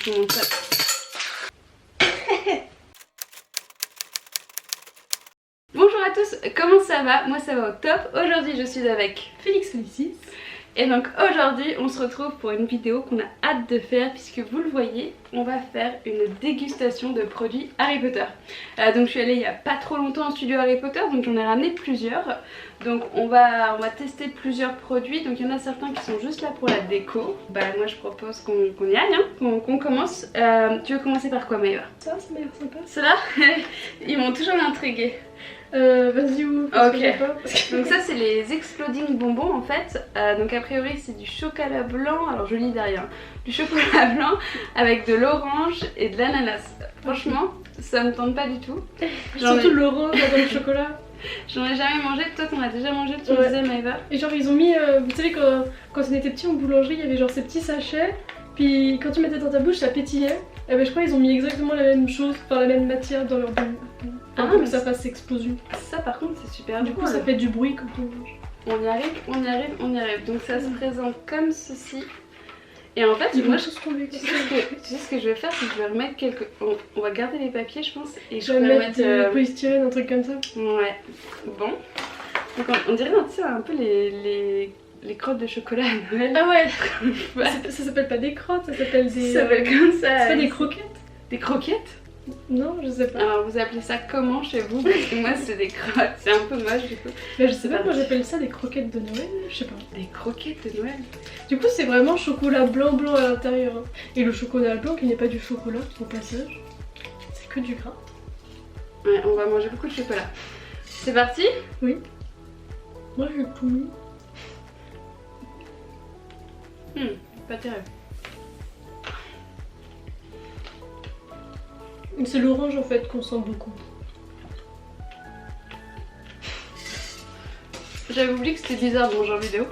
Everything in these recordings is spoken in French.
je vous montre ça. Bonjour à tous, comment ça va? Moi ça va au top. Aujourd'hui je suis avec Félix Félicis. Et donc aujourd'hui on se retrouve pour une vidéo qu'on a hâte de faire puisque vous le voyez, on va faire une dégustation de produits Harry Potter. Donc je suis allée il n'y a pas trop longtemps au studio Harry Potter, donc j'en ai ramené plusieurs. Donc on va tester plusieurs produits, donc il y en a certains qui sont juste là pour la déco. Bah moi je propose qu'on y aille, hein, qu'on commence. Tu veux commencer par quoi Maëva? Ça m'a l'air sympa. Ceux-là ils m'ont toujours intriguée. Vas-y où? Ok, donc ça c'est les exploding bonbons en fait. Donc a priori c'est du chocolat blanc, alors je lis derrière, du chocolat blanc avec de l'orange et de l'ananas. Franchement ça me tente pas du tout. Surtout l'orange dans le chocolat. J'en ai jamais mangé, toi t'en as déjà mangé, tu me disais Maëva. Et genre ils ont mis, vous savez quand on était petit en boulangerie il y avait genre ces petits sachets. Puis quand tu mettais dans ta bouche ça pétillait. Et ben je crois qu'ils ont mis exactement la même chose, enfin la même matière dans leur boule. Pour que ça fasse explosion. Ça par contre c'est super. Du coup ça fait du bruit quand on mange. On y arrive, on y arrive, on y arrive. Donc ça se présente comme ceci. Et en fait, moi, tu sais ce que je vais faire, c'est que je vais remettre quelques... On va garder les papiers, je pense, et je vais mettre du polystyrène, un truc comme ça. Ouais. Bon. Donc on dirait, tu sais, un peu les crottes de chocolat à Noël. Ah ouais. Ça s'appelle pas des crottes, ça s'appelle des... Ça s'appelle comme ça. C'est pas des croquettes? Des croquettes? Non, je sais pas. Alors vous appelez ça comment chez vous? Parce que moi c'est des crottes, c'est un peu moche du coup. Mais je sais pas, moi j'appelle ça des croquettes de Noël, je sais pas. Des croquettes de Noël? Du coup c'est vraiment chocolat blanc à l'intérieur. Hein. Et le chocolat blanc qui n'est pas du chocolat au passage, c'est que du gras. Ouais, on va manger beaucoup de chocolat. C'est parti? Oui. Moi j'ai tout mis. Pas terrible. C'est l'orange en fait qu'on sent beaucoup. J'avais oublié que c'était bizarre de manger en vidéo.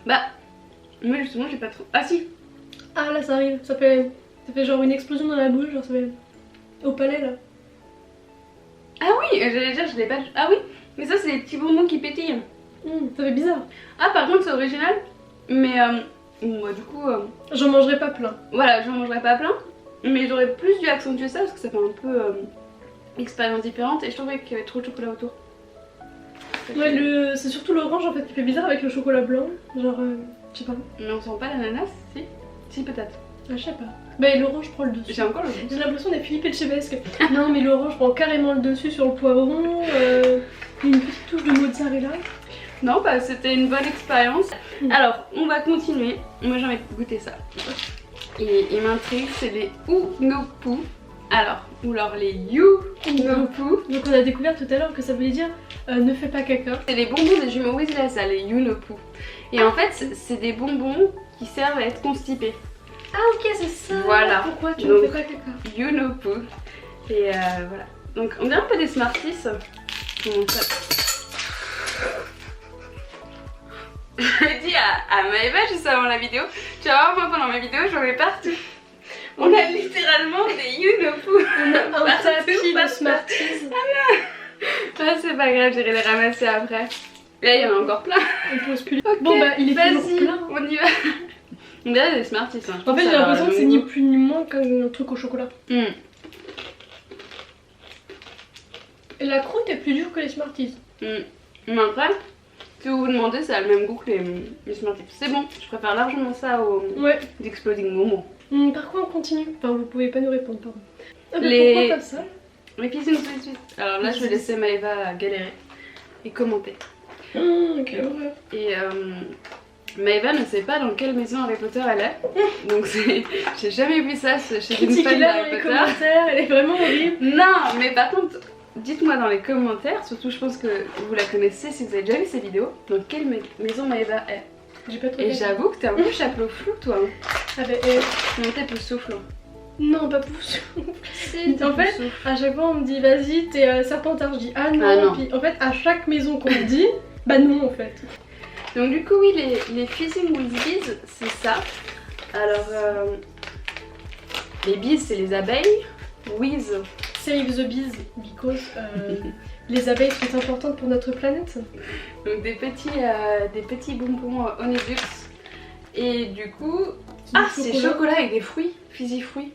Bah, moi justement j'ai pas trop... Ah si! Ah là ça arrive, ça fait genre une explosion dans la bouche, genre ça fait... Au palais là. Ah oui, j'allais dire je l'ai pas... Ah oui, mais ça c'est des petits bonbons qui pétillent. Ça fait bizarre. Ah par contre c'est original, mais moi du coup... J'en mangerai pas plein. Voilà, j'en mangerai pas plein, mais j'aurais plus dû accentuer ça parce que ça fait un peu expérience différente et je trouvais qu'il y avait trop de chocolat autour. Ouais, c'est surtout l'orange en fait qui fait bizarre avec le chocolat blanc, genre je sais pas. Mais on sent pas l'ananas, si? Si peut-être. Ah, je sais pas. Bah l'orange prend le dessus. J'ai encore le goût. J'ai l'impression d'être Philippe Etchebest. Non mais l'orange prend carrément le dessus sur le poivron, une petite touche de mozzarella. Non, bah c'était une bonne expérience. Alors, on va continuer. Moi j'ai envie de goûter ça. Et il m'intrigue, c'est les Unopu. Alors, ou alors les Unopu. Donc on a découvert tout à l'heure que ça voulait dire ne fais pas caca. C'est les bonbons des jumeaux Weasley, ça, les Unopu. Et en fait, c'est des bonbons qui servent à être constipés. Ah ok, c'est ça. Voilà. Pourquoi tu ne fais pas caca? Unopu. Et voilà. Donc on dirait un peu des Smarties. Comment ça? J'avais dit à Maëva juste avant la vidéo, tu vas voir moi pendant ma vidéo j'en ai partout. On a littéralement des Unopu. On a un tapis de Smarties. Ah c'est pas grave, j'irai les ramasser après. Et là il y en a encore plein. On pose plus. Okay, bon bah il est toujours plein. On y va. On dirait des Smarties. Hein. En fait j'ai l'impression que c'est ni plus ni moins qu'un truc au chocolat. Et la croûte est plus dure que les Smarties. Mais après, si vous vous demandez, ça a le même goût que les Smarties. C'est bon, je préfère largement ça aux Exploding Bonbons. Par quoi on continue? Enfin, vous pouvez pas nous répondre, pardon. Ah, pourquoi pas ça? Les Kissing Sweet. Alors là, je vais laisser Maëva galérer et commenter. Quelle horreur. Et Maëva ne sait pas dans quelle maison Harry Potter elle est. Donc j'ai jamais vu ça chez une fan d'Harry Potter. Commentaires, elle est vraiment horrible. Non, mais par contre... Dites-moi dans les commentaires, surtout je pense que vous la connaissez si vous avez déjà vu ces vidéos, dans quelle maison Maëva est. J'ai pas trop. Et j'avoue que t'es un peu chapeau flou toi. Ah bah non, t'es plus souffle. Non, pas plus Si, en fait, à chaque fois on me dit vas-y t'es Serpentard, je dis ah non. Puis en fait à chaque maison qu'on me dit, bah non en fait. Donc du coup oui, les Fizzing with Bees, c'est ça. Alors les bees c'est les abeilles. With Save the bees because les abeilles sont importantes pour notre planète. Donc des petits bonbons Honeydew Et du coup... Ah, c'est chocolat avec des fruits, fizzy fruits.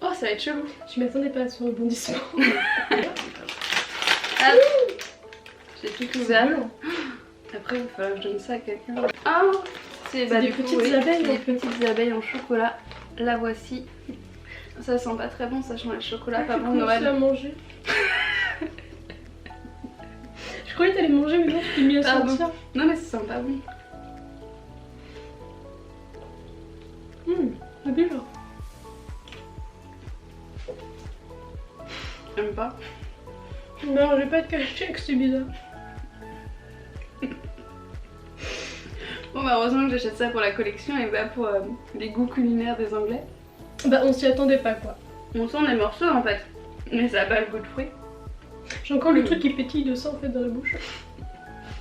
Oh, ça va être chelou. Je m'attendais pas à ce rebondissement. Ah, j'ai tout ouvert. Après, il va falloir que je donne ça à quelqu'un. Ah, c'est des du coup, petites abeilles. Des petites abeilles en chocolat. La voici. Ça sent pas très bon, sachant le chocolat, pas bon Noël. Tu l'as mangé. Je croyais que t'allais manger, mais non, je t'ai mis à sentir. Non, mais ça sent pas bon. C'est bizarre. J'aime pas. Non, je vais pas te cacher que c'est bizarre. Bon bah heureusement que j'achète ça pour la collection et bah pour les goûts culinaires des Anglais. Bah on s'y attendait pas quoi. On sent des morceaux en fait, mais ça a pas le goût de fruits. J'ai encore le truc qui pétille de ça en fait dans la bouche.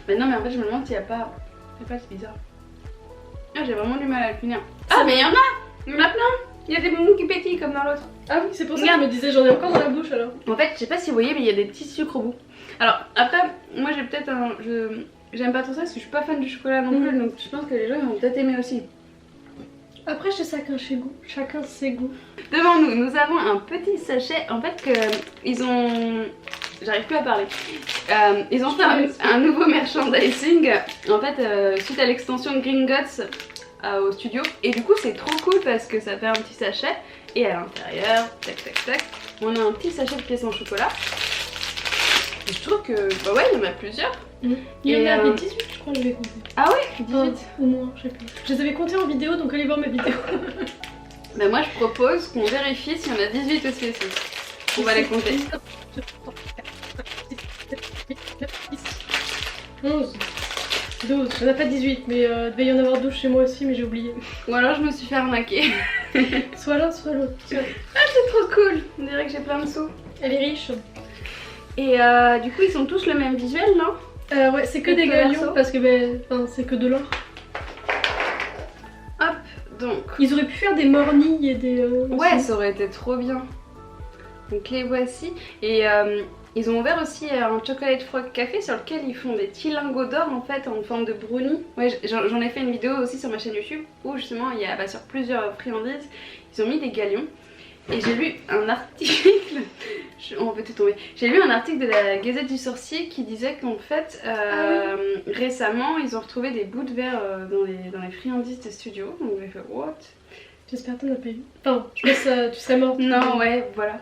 Mais non mais en fait je me demande s'il y a pas... c'est bizarre. Ah j'ai vraiment du mal à le finir. Ah mais il y en a plein. Il y a des bonbons qui pétillent comme dans l'autre. Ah oui c'est pour ça que je me disais j'en ai encore dans la bouche alors. En fait je sais pas si vous voyez mais il y a des petits sucres au bout. Alors après moi j'ai peut-être un... J'aime pas trop ça parce que je suis pas fan du chocolat non plus, donc je pense que les gens ils vont peut-être aimer aussi. Après c'est chacun ses goûts. Devant nous, nous avons un petit sachet en fait que ils ont... J'arrive plus à parler. Ils ont fait un nouveau merchandising en fait suite à l'extension de Gringotts au studio. Et du coup c'est trop cool parce que ça fait un petit sachet et à l'intérieur, tac tac tac, on a un petit sachet de pièces en chocolat. Et je trouve que bah ouais il y en a plusieurs. Il y en avait 18 je crois que je vais compter. Ah ouais 18 au moins, je sais plus. Je les avais comptés en vidéo donc allez voir ma vidéo. Bah moi je propose qu'on vérifie s'il y en a 18 aussi ici. On va les compter. 11, 12, il n'y en a pas 18 mais il devait y en avoir 12 chez moi aussi mais j'ai oublié. Ou alors je me suis fait arnaquer. Soit l'un soit l'autre. Ah c'est trop cool. On dirait que j'ai plein de sous. Elle est riche. Et du coup ils ont tous le même visuel non? Ouais c'est que des galions parce que c'est que de l'or. Hop donc. Ils auraient pu faire des mornilles et des... ouais ça aurait été trop bien. Donc les voici et ils ont ouvert aussi un chocolate frog café sur lequel ils font des petits lingots d'or en fait en forme de brownie. Ouais j'en ai fait une vidéo aussi sur ma chaîne YouTube où justement il y a sur plusieurs friandises ils ont mis des galions. Et j'ai lu un article, on peut tout tomber, j'ai lu un article de la Gazette du Sorcier qui disait qu'en fait récemment ils ont retrouvé des bouts de verre dans les friandises des studios. Donc j'ai fait what? J'espère que t'en as pas eu. Enfin je pense que tu serais morte. Non ouais voilà.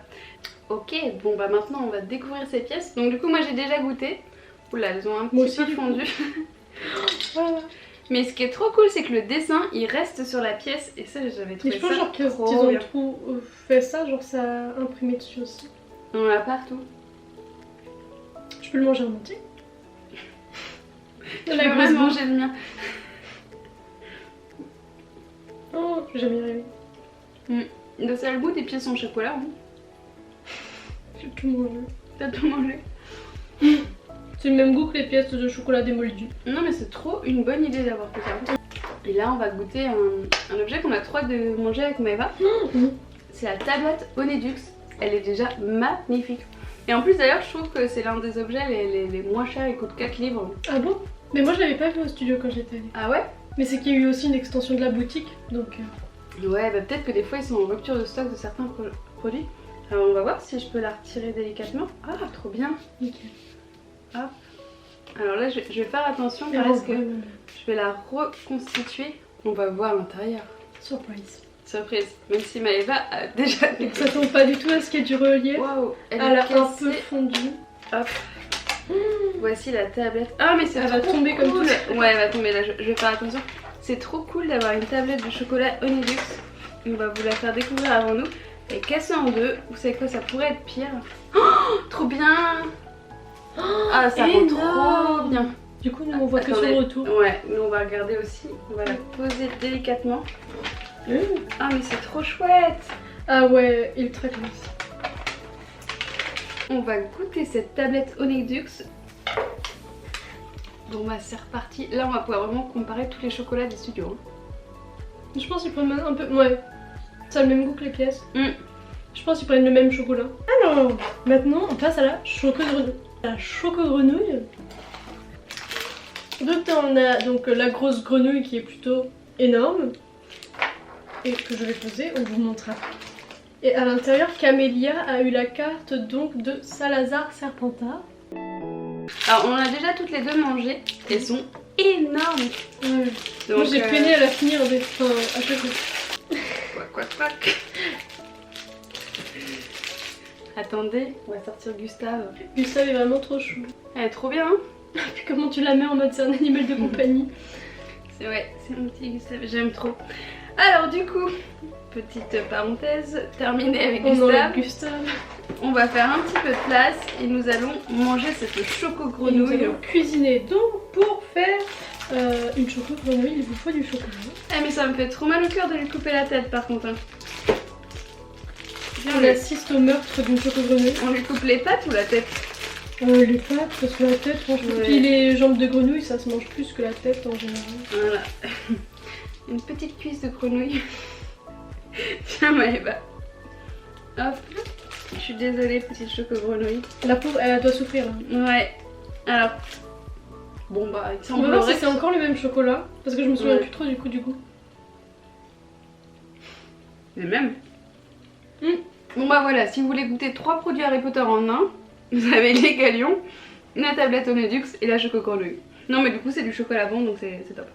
Ok bon bah maintenant on va découvrir ces pièces. Donc du coup moi j'ai déjà goûté. Oula elles ont un petit peu fondu. Voilà. Mais ce qui est trop cool c'est que le dessin il reste sur la pièce et ça j'avais trouvé ça genre qu'ils ont trop fait ça, genre ça a imprimé dessus aussi. On en a partout. Je peux le manger en entier. Je vais pas manger le mien. Oh j'ai jamais rêvé. De ça le goût des pièces en chocolat hein. J'ai tout mangé. T'as tout mangé. C'est le même goût que les pièces de chocolat démolies. Non mais c'est trop une bonne idée d'avoir fait ça. Et là on va goûter un objet qu'on a trop hâte de manger avec Maëva. C'est la tablette Honedux. Elle est déjà magnifique. Et en plus d'ailleurs je trouve que c'est l'un des objets les moins chers, il coûte 4 livres. Ah bon? Mais moi je l'avais pas vu au studio quand j'étais allée. Ah ouais? Mais c'est qu'il y a eu aussi une extension de la boutique donc... Ouais bah peut-être que des fois ils sont en rupture de stock de certains produits. Alors on va voir si je peux la retirer délicatement. Ah trop bien. Nickel. Hop. Alors là je vais faire attention parce que je vais la reconstituer. On va voir l'intérieur. Surprise. Surprise. Même si Maëva a déjà... Ça tombe pas du tout à ce qu'il y a du relief. Waouh. Elle a a un peu fondu. Hop. Voici la tablette. Ah mais c'est elle va tomber cool. comme tout. Ouais elle va tomber là, je vais faire attention. C'est trop cool d'avoir une tablette de chocolat Honedux. On va vous la faire découvrir avant nous. Elle est cassée en deux. Vous savez quoi, ça pourrait être pire. Oh, trop bien. Ah ça rend trop bien. Du coup nous on voit que sur le retour. Ouais, nous on va regarder aussi. On va la poser délicatement. Ah mais c'est trop chouette. Ah ouais, ultra classe. On va goûter cette tablette Honedux. Bon bah c'est reparti. Là on va pouvoir vraiment comparer tous les chocolats des studios. Je pense qu'ils prennent un peu... Ouais, ça a le même goût que les pièces. Je pense qu'ils prennent le même chocolat. Alors, maintenant on passe à la choco-grenouille. Donc on a donc la grosse grenouille qui est plutôt énorme et que je vais poser, on vous montre après. Et à l'intérieur, Camélia a eu la carte donc de Salazar Serpentard. Alors on en a déjà toutes les deux mangé, elles sont énormes. Donc, moi j'ai peiné à la finir à chaque fois. Quoi. Attendez, on va sortir Gustave. Gustave est vraiment trop chou. Elle est trop bien hein. Puis comment tu la mets en mode c'est un animal de compagnie. C'est ouais, c'est mon petit Gustave, j'aime trop. Alors du coup, petite parenthèse terminée avec Gustave. On va faire un petit peu de place et nous allons manger cette choco-grenouille. Nous allons cuisiner. Donc pour faire une choco-grenouille, il vous faut du chocolat. Ah mais ça me fait trop mal au cœur de lui couper la tête par contre. Hein. On assiste au meurtre d'une choco-grenouille. On lui coupe les pattes ou la tête? Les pattes, parce que la tête, franchement. Ouais. Puis les jambes de grenouille, ça se mange plus que la tête en général. Voilà. Une petite cuisse de grenouille. Tiens Maëva. Hop. Je suis désolée, petite choco-grenouille. La pauvre, elle doit souffrir. Hein. Ouais. Alors. Bon bah, il semble. On va voir si c'est encore le même chocolat. Parce que je me souviens plus trop du goût. Les mêmes. Bon bah voilà, si vous voulez goûter 3 produits Harry Potter en un, vous avez les galions, la tablette Onedux et la choco-grenouille. Non mais du coup c'est du chocolat bon donc c'est top.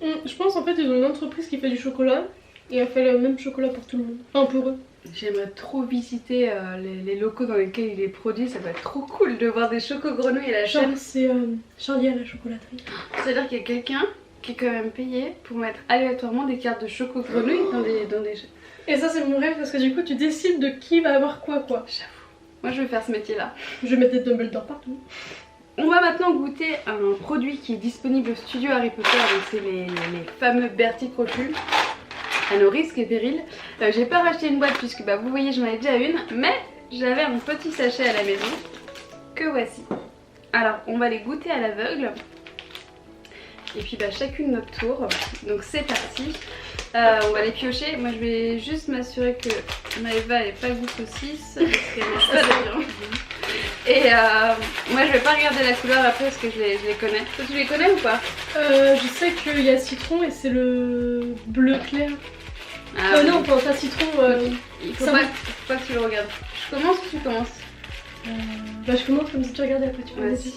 Je pense en fait ils ont une entreprise qui fait du chocolat et elle fait le même chocolat pour tout le monde. Enfin pour eux. J'aimerais trop visiter les locaux dans lesquels il est produit, ça va être trop cool de voir des choco-grenouilles et la chaîne. C'est Charlie à la chocolaterie. C'est-à-dire qu'il y a quelqu'un qui est quand même payé pour mettre aléatoirement des cartes de choco-grenouille dans des... Et ça c'est mon rêve parce que du coup tu décides de qui va avoir quoi. J'avoue. Moi je vais faire ce métier là. Je vais mettre des Dumbledore partout. On va maintenant goûter un produit qui est disponible au studio Harry Potter, donc c'est les fameux Bertie Crochus, à nos risques et périls. J'ai pas racheté une boîte puisque bah, vous voyez j'en ai déjà une, mais j'avais un petit sachet à la maison que voici. Alors on va les goûter à l'aveugle. Et puis bah, chacune notre tour, donc c'est parti. On va les piocher. Moi je vais juste m'assurer que Maëva n'ait pas goût saucisse parce qu'elle mange pas de viande. Et moi je vais pas regarder la couleur après parce que je les connais. Toi tu les connais ou pas? Je sais qu'il y a citron et c'est le bleu clair. Ah non, quand t'as citron, il faut pas que tu le regardes. Je commence ou tu commences? Bah je commence comme si tu regardais après tu peux. Vas-y.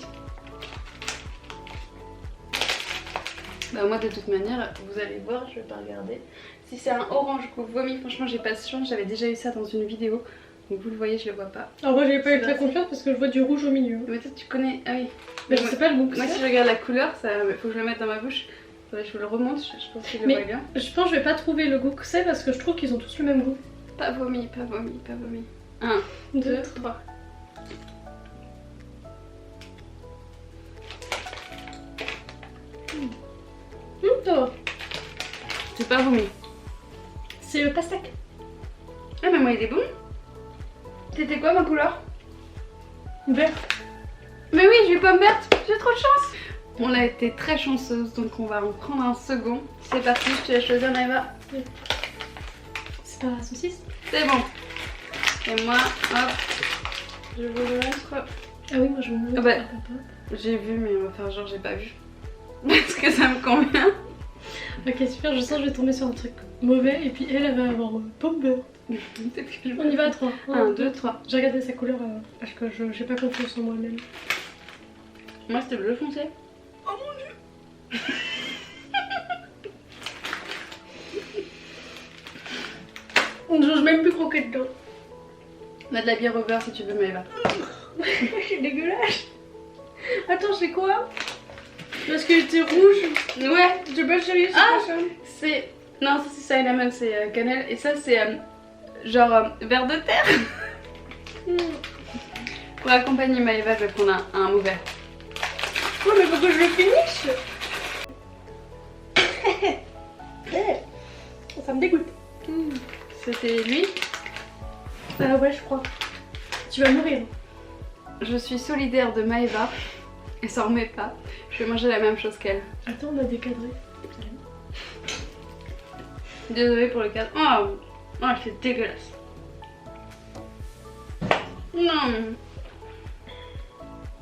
Bah moi de toute manière, vous allez voir, je vais pas regarder. Si c'est un orange qu'au vomi, franchement j'ai pas de chance, j'avais déjà eu ça dans une vidéo. Donc vous le voyez, je le vois pas. Alors moi j'avais pas eu très confiance parce que je vois du rouge au milieu. Mais toi tu connais, ah oui. Mais je sais pas le goût. Moi si je regarde la couleur, ça faut que je le mette dans ma bouche. Je vous le remonte, je pense qu'il le voit bien. Je pense que je vais pas trouver le goût que c'est parce que je trouve qu'ils ont tous le même goût. Pas vomi, pas vomi, pas vomi. 1, 2, 3. Ça va. C'est pas vomi. C'est le pastèque. Ah mais moi il est bon. C'était quoi ma couleur? Vert. Mais oui, j'ai eu pomme verte, j'ai trop de chance. On a été très chanceuse donc on va en prendre un second. C'est parti, je te laisse choisir Maëva. C'est pas la saucisse? C'est bon. Et moi, hop, je vous le montre. Ah oui, moi je vous montre. Ah bah, j'ai vu mais on va faire genre j'ai pas vu. Parce que ça me convient. Ok super, je sens que je vais tomber sur un truc mauvais et puis elle va avoir pomme verte. On y va à 3. 1, 2, 3. J'ai regardé sa couleur parce que j'ai pas confiance en moi-même. Moi c'était bleu foncé. Oh mon dieu. J'ose même plus croquer dedans. On a de la bière au beurre si tu veux Maëva. C'est dégueulasse. Attends, c'est quoi? Parce qu'il était rouge. Ouais. J'ai pas sérieux, c'est ah, pas ça. C'est... Non, ça c'est cinnamon, c'est cannelle. Et ça c'est genre verre de terre. Pour accompagner Maëva, je vais prendre un mauvais. Oh mais faut que je le finisse. Ça me dégoûte. C'était lui? Ouais je crois. Tu vas mourir. Je suis solidaire de Maëva. Elle s'en remet pas. Je vais manger la même chose qu'elle. Attends, on a décadré. Désolée pour le cadre. Oh, c'est dégueulasse. Non.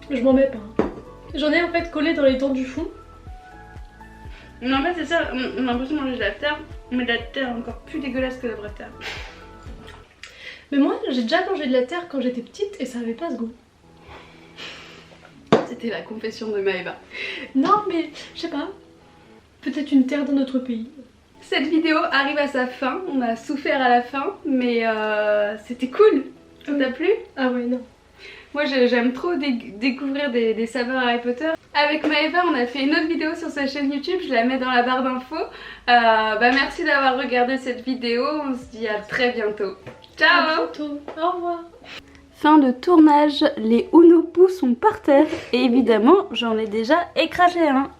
Je m'en mets pas. J'en ai en fait collé dans les dents du fond. Mais en fait c'est ça, on a l'impression de manger de la terre, mais de la terre encore plus dégueulasse que la vraie terre. Mais moi j'ai déjà mangé de la terre quand j'étais petite et ça avait pas ce goût. C'était la confession de Maëva. Non mais je sais pas, peut-être une terre dans notre pays. Cette vidéo arrive à sa fin, on a souffert à la fin, mais c'était cool. Ça t'a plu? Ah ouais, non. Moi j'aime trop découvrir des saveurs Harry Potter. Avec Maëva on a fait une autre vidéo sur sa chaîne YouTube, je la mets dans la barre d'infos. Merci d'avoir regardé cette vidéo, on se dit à très bientôt. Ciao! À bientôt, au revoir. Fin de tournage, les Unopo sont par terre et évidemment j'en ai déjà écrasé un.